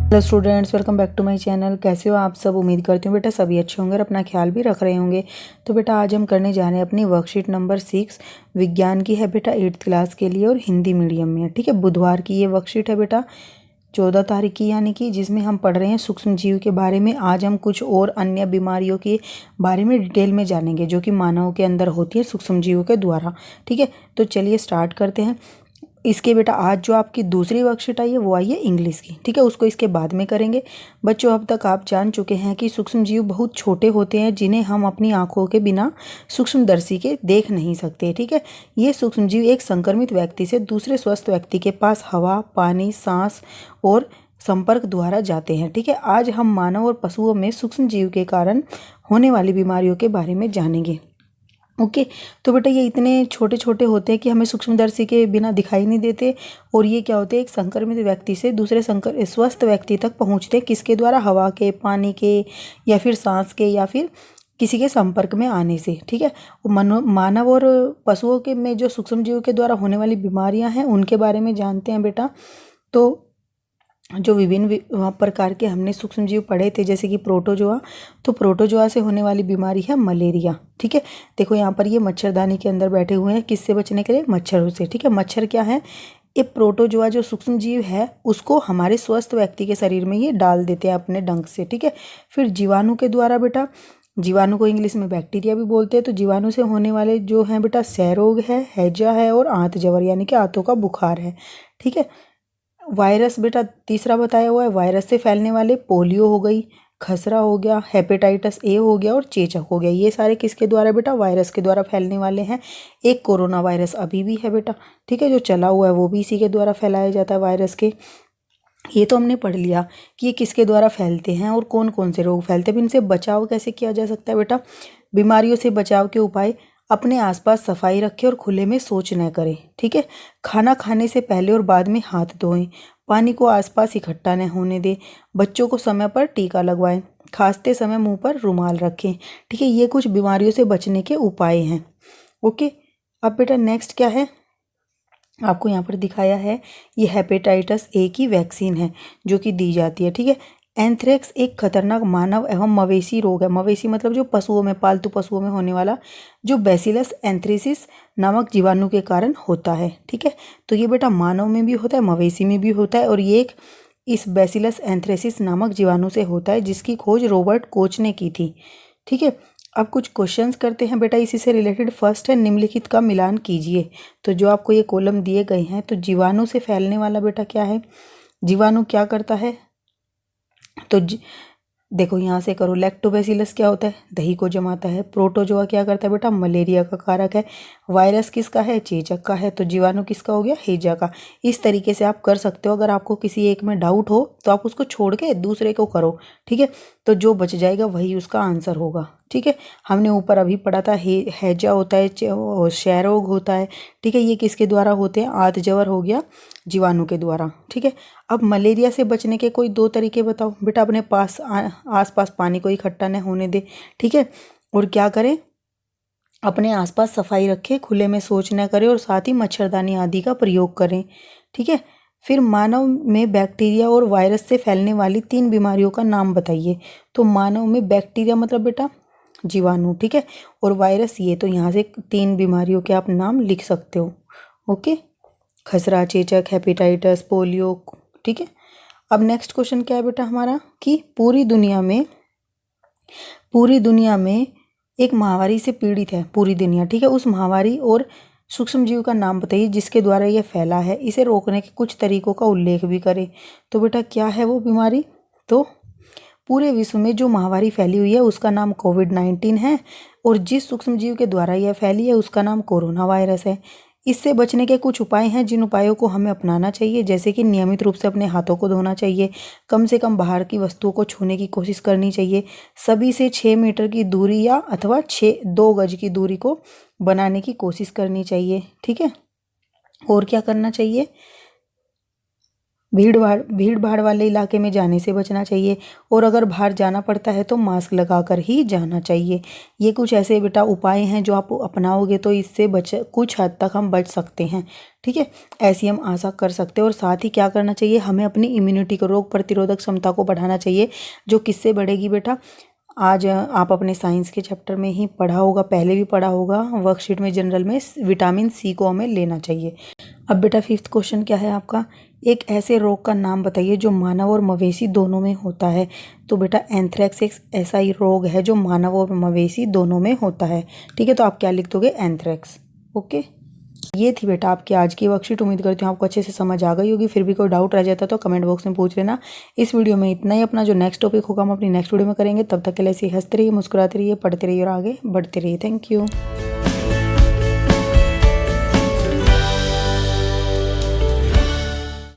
Hello students, welcome back to my channel. कैसे हो आप सब? उम्मीद करती हूँ बेटा सभी अच्छे होंगे और अपना ख्याल भी रख रहे होंगे। तो बेटा आज हम करने जा रहे हैं अपनी वर्कशीट नंबर 6 विज्ञान की है बेटा 8th क्लास के लिए और हिंदी मीडियम में। ठीक है, बुधवार की ये वर्कशीट है बेटा 14 तारीख की, यानी कि जिसमें हम पढ़ रहे हैं सूक्ष्म जीव के बारे में। आज हम कुछ और अन्य बीमारियों के बारे में डिटेल में जानेंगे जो कि मानव के अंदर होती है सूक्ष्म जीवों के द्वारा। ठीक है, तो चलिए स्टार्ट करते हैं। इसके बेटा आज जो आपकी दूसरी वर्कशीट आई है वो आई है इंग्लिश की। ठीक है, उसको इसके बाद में करेंगे। बच्चों, अब तक आप जान चुके हैं कि सूक्ष्म जीव बहुत छोटे होते हैं जिन्हें हम अपनी आंखों के बिना सूक्ष्मदर्शी के देख नहीं सकते। ठीक है, ये सूक्ष्म जीव एक संक्रमित व्यक्ति से दूसरे स्वस्थ व्यक्ति के पास हवा, पानी, सांस और संपर्क द्वारा जाते हैं। ठीक है, आज हम मानव और पशुओं में सूक्ष्म जीव के कारण होने वाली बीमारियों के बारे में जानेंगे। ओके, तो बेटा ये इतने छोटे छोटे होते हैं कि हमें सूक्ष्मदर्शी के बिना दिखाई नहीं देते। और ये क्या होते हैं, एक संक्रमित व्यक्ति से दूसरे स्वस्थ व्यक्ति तक पहुंचते हैं। किसके द्वारा? हवा के, पानी के, या फिर सांस के, या फिर किसी के संपर्क में आने से। ठीक है, मानव और पशुओं के में जो सूक्ष्म जीवों के द्वारा होने वाली बीमारियां हैं उनके बारे में जानते हैं बेटा। तो जो विभिन्न प्रकार के हमने सूक्ष्म जीव पढ़े थे, जैसे कि प्रोटोजोआ। तो प्रोटोजोआ से होने वाली बीमारी है मलेरिया। ठीक है, देखो यहाँ पर ये मच्छरदानी के अंदर बैठे हुए हैं, किससे बचने के लिए? मच्छरों से। ठीक है, मच्छर क्या है? ये प्रोटोजोआ जो सूक्ष्म जीव है उसको हमारे स्वस्थ व्यक्ति के शरीर में ये डाल देते हैं अपने डंक से। ठीक है, फिर जीवाणु के द्वारा बेटा, जीवाणु को इंग्लिश में बैक्टीरिया भी बोलते हैं। तो जीवाणु से होने वाले जो हैं बेटा क्षय रोग है, हैजा है और आंत जवर यानी कि आंतों का बुखार है। ठीक है, वायरस बेटा तीसरा बताया हुआ है, वायरस से फैलने वाले पोलियो हो गई, खसरा हो गया, हेपेटाइटिस ए हो गया और चेचक हो गया। ये सारे किसके द्वारा बेटा? वायरस के द्वारा फैलने वाले हैं। एक कोरोना वायरस अभी भी है बेटा। ठीक है, जो चला हुआ है वो भी इसी के द्वारा फैलाया जाता है, वायरस के। ये तो हमने पढ़ लिया कि ये किसके द्वारा फैलते हैं और कौन कौन से रोग फैलते हैं। इनसे बचाव कैसे किया जा सकता है बेटा? बीमारियों से बचाव के उपाय: अपने आसपास सफाई रखें और खुले में शौच न करें। ठीक है, खाना खाने से पहले और बाद में हाथ धोएं, पानी को आसपास इकट्ठा न होने दें, बच्चों को समय पर टीका लगवाएं, खांसते समय मुंह पर रुमाल रखें। ठीक है, ये कुछ बीमारियों से बचने के उपाय हैं। ओके, अब बेटा नेक्स्ट क्या है आपको यहाँ पर दिखाया है, ये हेपेटाइटिस ए की वैक्सीन है जो कि दी जाती है। ठीक है, एंथ्रेक्स एक खतरनाक मानव एवं मवेशी रोग है। मवेशी मतलब जो पशुओं में, पालतू पशुओं में होने वाला, जो बैसिलस एंथ्रेसिस नामक जीवाणु के कारण होता है। ठीक है, तो ये बेटा मानव में भी होता है, मवेशी में भी होता है, और ये एक इस बैसिलस एंथ्रेसिस नामक जीवाणु से होता है जिसकी खोज रॉबर्ट कोच ने की थी। ठीक है, अब कुछ क्वेश्चंस करते हैं बेटा इसी से रिलेटेड। फर्स्ट है निम्नलिखित का मिलान कीजिए। तो जो आपको ये कॉलम दिए गए हैं, तो जीवाणु से फैलने वाला बेटा क्या है? जीवाणु क्या करता है? तो देखो यहाँ से करो, लैक्टोबैसिलस क्या होता है? दही को जमाता है। प्रोटोजोआ क्या करता है बेटा? मलेरिया का कारक है। वायरस किसका है? चेचक का है। तो जीवाणु किसका हो गया? हैजा का। इस तरीके से आप कर सकते हो। अगर आपको किसी एक में डाउट हो तो आप उसको छोड़ के दूसरे को करो। ठीक है, तो जो बच जाएगा वही उसका आंसर होगा। ठीक है, हमने ऊपर अभी पढ़ा था हैजा होता है, क्षय रोग होता है। ठीक है, ये किसके द्वारा होते हैं? आंत जवर हो गया जीवाणु के द्वारा। ठीक है, अब मलेरिया से बचने के कोई 2 तरीके बताओ बेटा। अपने पास आसपास पानी को इकट्ठा न होने दे। ठीक है, और क्या करें? अपने आसपास सफाई रखें, खुले में शौच न करें और साथ ही मच्छरदानी आदि का प्रयोग करें। ठीक है, फिर मानव में बैक्टीरिया और वायरस से फैलने वाली 3 बीमारियों का नाम बताइए। तो मानव में बैक्टीरिया मतलब बेटा जीवाणु। ठीक है, और वायरस, ये तो यहाँ से 3 बीमारियों के आप नाम लिख सकते हो। ओके, खसरा, चेचक, हेपेटाइटिस, पोलियो। ठीक है, अब नेक्स्ट क्वेश्चन क्या है बेटा हमारा कि पूरी दुनिया में एक महामारी से पीड़ित है पूरी दुनिया। ठीक है, उस महामारी और सूक्ष्म जीव का नाम बताइए जिसके द्वारा यह फैला है। इसे रोकने के कुछ तरीकों का उल्लेख भी करें। तो बेटा क्या है वो बीमारी? तो पूरे विश्व में जो महामारी फैली हुई है उसका नाम कोविड-19 है, और जिस सूक्ष्म जीव के द्वारा यह फैली है उसका नाम कोरोना वायरस है। इससे बचने के कुछ उपाय हैं जिन उपायों को हमें अपनाना चाहिए, जैसे कि नियमित रूप से अपने हाथों को धोना चाहिए, कम से कम बाहर की वस्तुओं को छूने की कोशिश करनी चाहिए, सभी से 6 मीटर की दूरी या अथवा 2 गज की दूरी को बनाने की कोशिश करनी चाहिए। ठीक है, और क्या करना चाहिए? भीड़ भाड़ वाले इलाके में जाने से बचना चाहिए और अगर बाहर जाना पड़ता है तो मास्क लगाकर ही जाना चाहिए। ये कुछ ऐसे बेटा उपाय हैं जो आप अपनाओगे तो इससे कुछ हद तक हम बच सकते हैं। ठीक है, ऐसी हम आशा कर सकते हैं। और साथ ही क्या करना चाहिए, हमें अपनी इम्यूनिटी को, रोग प्रतिरोधक क्षमता को बढ़ाना चाहिए, जो किससे बढ़ेगी बेटा। आज आप अपने साइंस के चैप्टर में ही पढ़ा होगा, पहले भी पढ़ा होगा वर्कशीट में, जनरल में, विटामिन सी को हमें लेना चाहिए। अब बेटा 5th क्वेश्चन क्या है आपका, एक ऐसे रोग का नाम बताइए जो मानव और मवेशी दोनों में होता है। तो बेटा एंथ्रेक्स एक ऐसा ही रोग है जो मानव और मवेशी दोनों में होता है। ठीक है, तो आप क्या लिख दोगे, एंथ्रेक्स। ओके, ये थी बेटा आपकी आज की वर्कशीट। उम्मीद करती हूँ आपको अच्छे से समझ आ गई होगी। फिर भी कोई डाउट रह जाता तो कमेंट बॉक्स में पूछ लेना। इस वीडियो में इतना ही। अपना जो नेक्स्ट टॉपिक होगा हम अपनी नेक्स्ट वीडियो में करेंगे। तब तक के लिए ऐसे ही हंसते रहिए, मुस्कुराते रहिए, पढ़ते रहिए और आगे बढ़ते रहिए। Thank you.